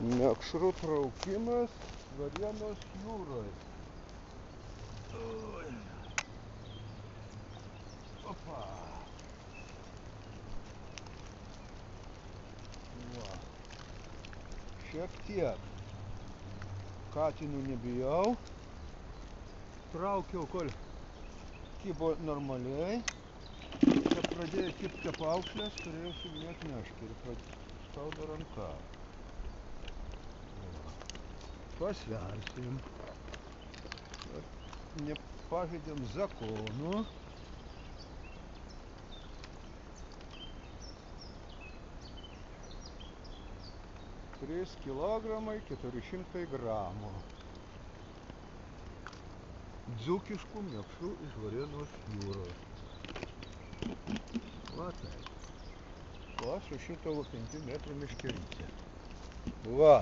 Mekšrų traukimas Varėnos jūroje. Opa. Va. Šiek tiek. Katinų nebijau. Traukiau, kol kibo normaliai. Čia pradėjo kibti paukšlės, turėjau suvinėti meškerį. Skauda ranka. Pasversim. Nepažeidėm zakonų. Trys kilogramai 400 gramų. Dzūkiškų mekšrų iš Varėnos jūros. Va taip. Va su šito 5 metrų meškerytė. Va.